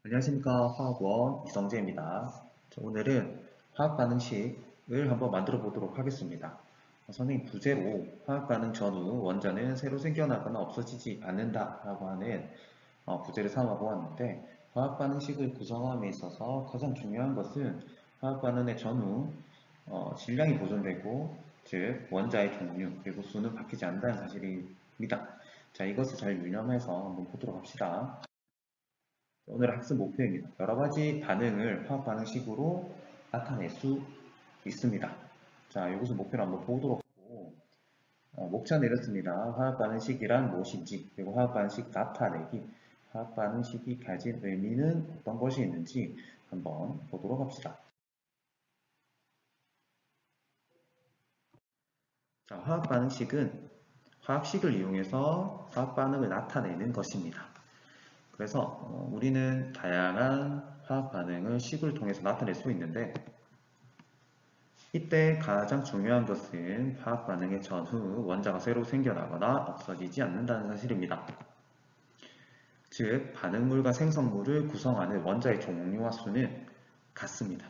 안녕하십니까. 화학원 이성재입니다. 오늘은 화학 반응식을 한번 만들어 보도록 하겠습니다. 선생님 부제로 화학 반응 전후 원자는 새로 생겨나거나 없어지지 않는다 라고 하는 부제를 삼아 보았는데, 화학 반응식을 구성함에 있어서 가장 중요한 것은 화학 반응의 전후 질량이 보존되고, 즉 원자의 종류 그리고 수는 바뀌지 않는다는 사실입니다. 자, 이것을 잘 유념해서 한번 보도록 합시다. 오늘 학습 목표입니다. 여러 가지 반응을 화학 반응식으로 나타낼 수 있습니다. 자, 이것을 목표로 한번 보도록 하고, 목차 내렸습니다. 화학 반응식이란 무엇인지, 그리고 화학 반응식 나타내기, 화학 반응식이 가진 의미는 어떤 것이 있는지 한번 보도록 합시다. 자, 화학 반응식은 화학식을 이용해서 화학 반응을 나타내는 것입니다. 그래서 우리는 다양한 화학 반응을 식을 통해서 나타낼 수 있는데, 이때 가장 중요한 것은 화학 반응의 전후 원자가 새로 생겨나거나 없어지지 않는다는 사실입니다. 즉, 반응물과 생성물을 구성하는 원자의 종류와 수는 같습니다.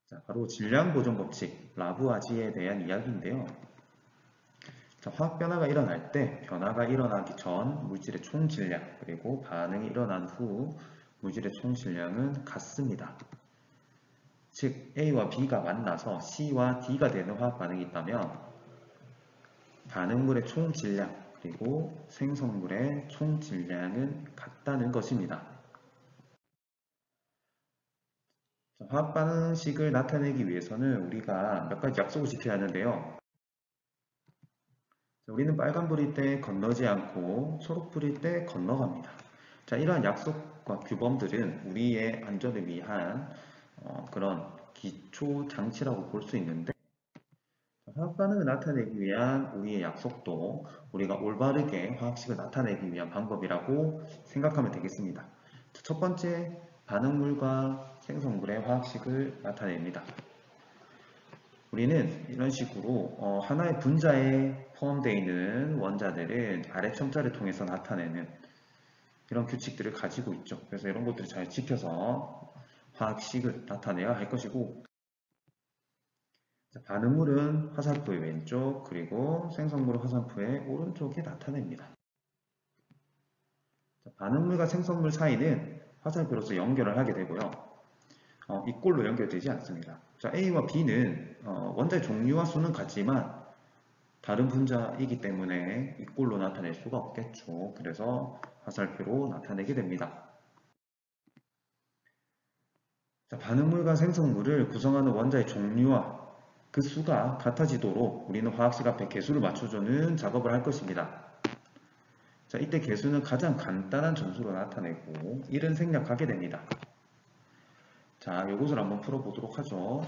자, 바로 질량 보존 법칙, 라부아지에 대한 이야기인데요. 자, 화학 변화가 일어날 때 변화가 일어나기 전 물질의 총 질량, 그리고 반응이 일어난 후 물질의 총 질량은 같습니다. 즉, A와 B가 만나서 C와 D가 되는 화학 반응이 있다면 반응물의 총 질량 그리고 생성물의 총 질량은 같다는 것입니다. 화학 반응식을 나타내기 위해서는 우리가 몇 가지 약속을 지켜야 하는데요. 우리는 빨간불일 때 건너지 않고 초록불일 때 건너갑니다. 자, 이러한 약속과 규범들은 우리의 안전을 위한 그런 기초 장치라고 볼 수 있는데, 화학 반응을 나타내기 위한 우리의 약속도 우리가 올바르게 화학식을 나타내기 위한 방법이라고 생각하면 되겠습니다. 첫 번째, 반응물과 생성물의 화학식을 나타냅니다. 우리는 이런 식으로 하나의 분자에 포함되어 있는 원자들은 아래 첨자를 통해서 나타내는 이런 규칙들을 가지고 있죠. 그래서 이런 것들을 잘 지켜서 화학식을 나타내야 할 것이고, 반응물은 화살표의 왼쪽, 그리고 생성물은 화살표의 오른쪽에 나타냅니다. 반응물과 생성물 사이는 화살표로서 연결을 하게 되고요. 이 꼴로 연결되지 않습니다. 자, A와 B는 원자의 종류와 수는 같지만 다른 분자이기 때문에 이 꼴로 나타낼 수가 없겠죠. 그래서 화살표로 나타내게 됩니다. 자, 반응물과 생성물을 구성하는 원자의 종류와 그 수가 같아지도록 우리는 화학식 앞에 개수를 맞춰주는 작업을 할 것입니다. 자, 이때 개수는 가장 간단한 점수로 나타내고 1은 생략하게 됩니다. 자, 이것을 한번 풀어보도록 하죠.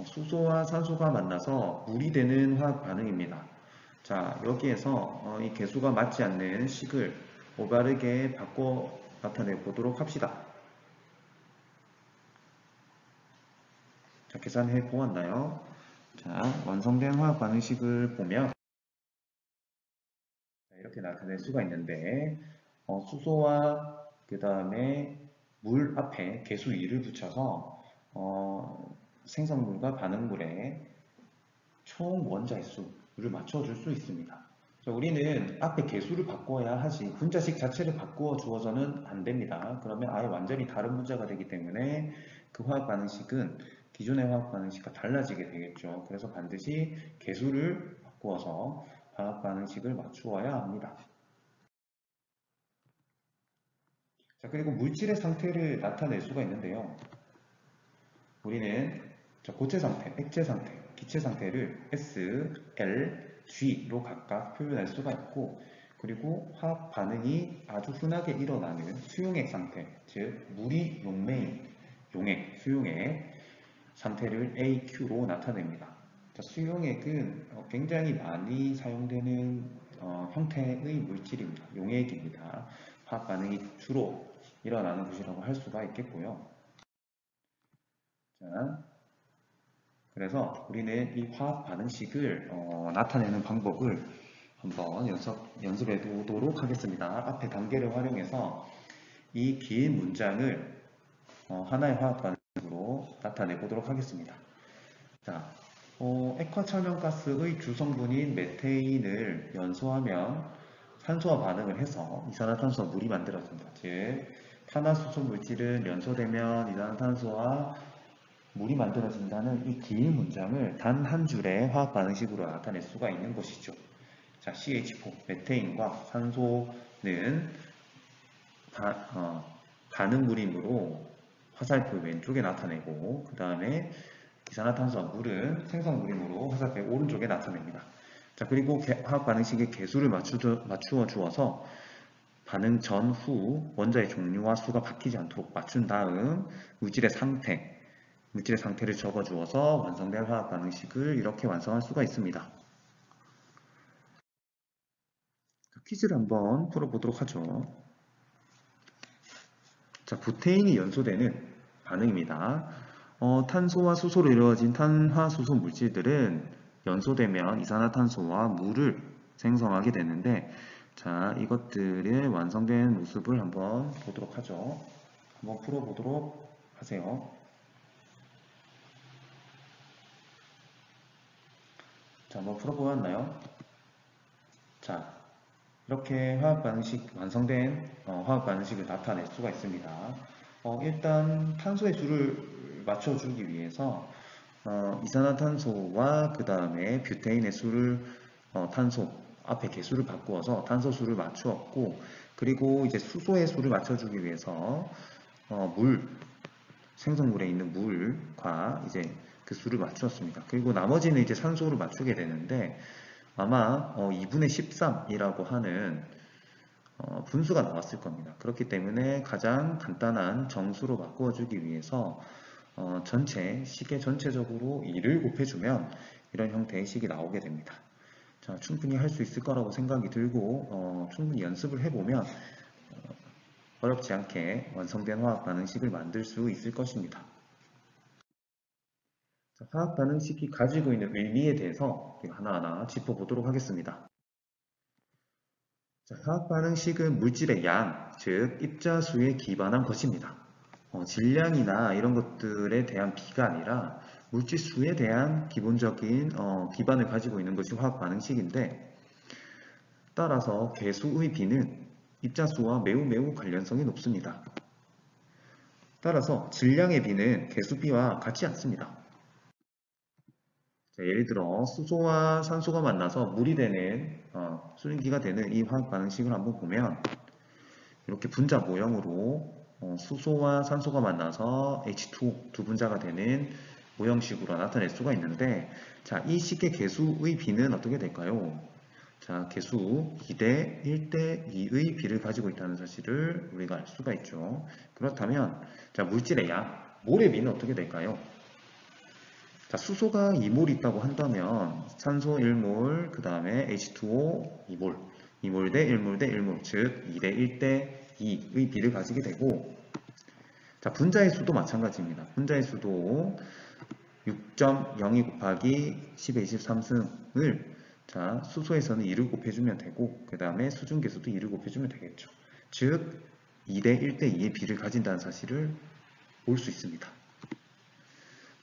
수소와 산소가 만나서 물이 되는 화학 반응입니다. 자, 여기에서 이 개수가 맞지 않는 식을 올바르게 바꿔 나타내 보도록 합시다. 자, 계산해 보았나요? 자, 완성된 화학 반응식을 보면 이렇게 나타낼 수가 있는데, 수소와 그 다음에 물 앞에 개수 2를 붙여서 생성물과 반응물의 총 원자의 수를 맞춰줄 수 있습니다. 자, 우리는 앞에 개수를 바꿔야 하지 분자식 자체를 바꾸어 주어서는 안 됩니다. 그러면 아예 완전히 다른 분자가 되기 때문에 그 화학 반응식은 기존의 화학 반응식과 달라지게 되겠죠. 그래서 반드시 개수를 바꾸어서 화학 반응식을 맞추어야 합니다. 자, 그리고 물질의 상태를 나타낼 수가 있는데요. 우리는 고체 상태, 액체 상태, 기체 상태를 S, L, G로 각각 표현할 수가 있고, 그리고 화학 반응이 아주 흔하게 일어나는 수용액 상태, 즉 물이 용매인 용액, 수용액 상태를 AQ로 나타냅니다. 자, 수용액은 굉장히 많이 사용되는 형태의 물질입니다. 용액입니다. 화학 반응이 주로 일어나는 곳이라고 할 수가 있겠고요. 자, 그래서 우리는 이 화학 반응식을 나타내는 방법을 한번 연습해 보도록 하겠습니다. 앞에 단계를 활용해서 이 긴 문장을 하나의 화학 반응식으로 나타내 보도록 하겠습니다. 자, 액화천연가스의 주성분인 메테인을 연소하면 산소와 반응을 해서 이산화탄소와 물이 만들어진다. 즉, 탄화수소 물질은 연소되면 이산화탄소와 물이 만들어진다는 이 긴 문장을 단 한 줄의 화학 반응식으로 나타낼 수가 있는 것이죠. 자, CH4, 메테인과 산소는 반응물이므로 화살표 왼쪽에 나타내고, 그 다음에 이산화탄소와 물은 생성물이므로 화살표 오른쪽에 나타냅니다. 자, 그리고 화학 반응식의 개수를 맞추어 주어서 반응 전, 후 원자의 종류와 수가 바뀌지 않도록 맞춘 다음 물질의 상태를 적어 주어서 완성된 화학 반응식을 이렇게 완성할 수가 있습니다. 퀴즈를 한번 풀어보도록 하죠. 자, 부테인이 연소되는 반응입니다. 탄소와 수소로 이루어진 탄화수소 물질들은 연소되면 이산화탄소와 물을 생성하게 되는데, 자, 이것들의 완성된 모습을 한번 보도록 하죠. 한번 풀어보도록 하세요. 자, 한번 풀어보았나요? 자, 이렇게 완성된 화학 반응식을 나타낼 수가 있습니다. 일단 탄소의 수를 맞춰주기 위해서 이산화탄소와 그 다음에 뷰테인의 수를 탄소 앞에 개수를 바꾸어서 탄소 수를 맞추었고, 그리고 이제 수소의 수를 맞춰주기 위해서 물 생성물에 있는 물과 이제 그 수를 맞추었습니다. 그리고 나머지는 이제 산소를 맞추게 되는데, 아마 2분의 13이라고 하는 분수가 나왔을 겁니다. 그렇기 때문에 가장 간단한 정수로 바꾸어주기 위해서 식의 전체적으로 2를 곱해주면 이런 형태의 식이 나오게 됩니다. 자, 충분히 할 수 있을 거라고 생각이 들고 충분히 연습을 해보면 어렵지 않게 완성된 화학 반응식을 만들 수 있을 것입니다. 자, 화학 반응식이 가지고 있는 의미에 대해서 하나하나 짚어보도록 하겠습니다. 자, 화학 반응식은 물질의 양, 즉 입자수에 기반한 것입니다. 질량이나 이런 것들에 대한 비가 아니라 물질 수에 대한 기본적인 기반을 가지고 있는 것이 화학 반응식인데, 따라서 개수의 비는 입자수와 매우 관련성이 높습니다. 따라서 질량의 비는 개수비와 같지 않습니다. 자, 예를 들어 수소와 산소가 만나서 물이 되는 수증기가 되는 이 화학 반응식을 한번 보면 이렇게 분자 모형으로 수소와 산소가 만나서 H2O 두 분자가 되는 모형식으로 나타낼 수가 있는데, 자, 이 식의 개수의 비는 어떻게 될까요? 자, 개수 2대 1대 2의 비를 가지고 있다는 사실을 우리가 알 수가 있죠. 그렇다면 자, 물질의 양, 몰의 비는 어떻게 될까요? 자, 수소가 2몰 있다고 한다면 산소 1몰, 그 다음에 H2O 2몰, 2몰 대 1몰 대 1몰, 즉 2대 1대 2의 비를 가지게 되고, 자, 분자의 수도 마찬가지입니다. 분자의 수도 6.02 곱하기 10의 23승을 자, 수소에서는 2를 곱해주면 되고, 그 다음에 수증기에서도 2를 곱해주면 되겠죠. 즉 2대 1대 2의 비를 가진다는 사실을 볼 수 있습니다.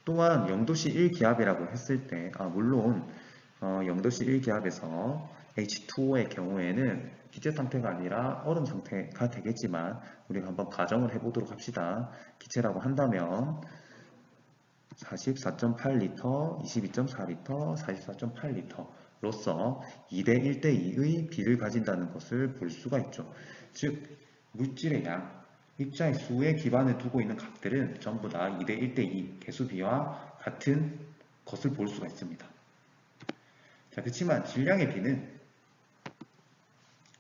또한 0도씨 1기압이라고 했을 때, 물론 0도씨 1기압에서 H2O의 경우에는 기체 상태가 아니라 얼음 상태가 되겠지만, 우리가 한번 가정을 해보도록 합시다. 기체라고 한다면 44.8리터, 22.4리터, 44.8리터로서 2대 1대 2의 비를 가진다는 것을 볼 수가 있죠. 즉 물질의 양, 입자의 수에 기반을 두고 있는 값들은 전부 다 2대 1대 2 개수비와 같은 것을 볼 수가 있습니다. 자, 그렇지만 질량의 비는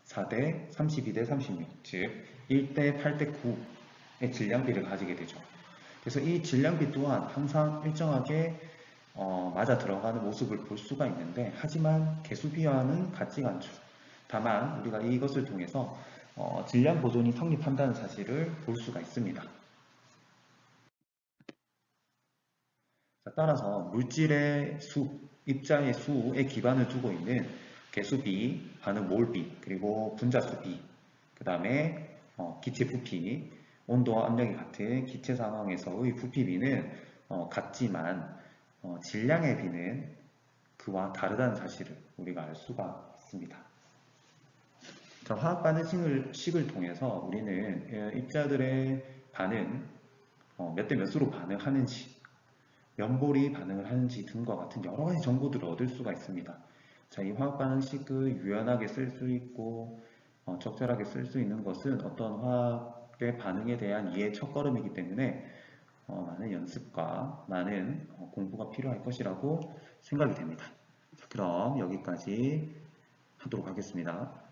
4대 32대 36, 즉 1대 8대 9의 질량비를 가지게 되죠. 그래서 이 질량비 또한 항상 일정하게 맞아 들어가는 모습을 볼 수가 있는데, 하지만 개수비와는 같지가 않죠. 다만 우리가 이것을 통해서 질량 보존이 성립한다는 사실을 볼 수가 있습니다. 자, 따라서 물질의 수, 입자의 수에 기반을 두고 있는 개수비, 반응 몰비, 그리고 분자수비, 그 다음에 기체 부피, 온도와 압력이 같은 기체 상황에서의 부피 비는 같지만 질량의 비는 그와 다르다는 사실을 우리가 알 수가 있습니다. 자, 화학 반응식을 통해서 우리는 입자들의 반응, 몇 대 몇으로 반응하는지, 연볼이 반응을 하는지 등과 같은 여러 가지 정보들을 얻을 수가 있습니다. 자, 이 화학 반응식을 유연하게 쓸 수 있고 적절하게 쓸 수 있는 것은 어떤 화학의 반응에 대한 이해의 첫걸음이기 때문에 많은 연습과 많은 공부가 필요할 것이라고 생각이 됩니다. 자, 그럼 여기까지 하도록 하겠습니다.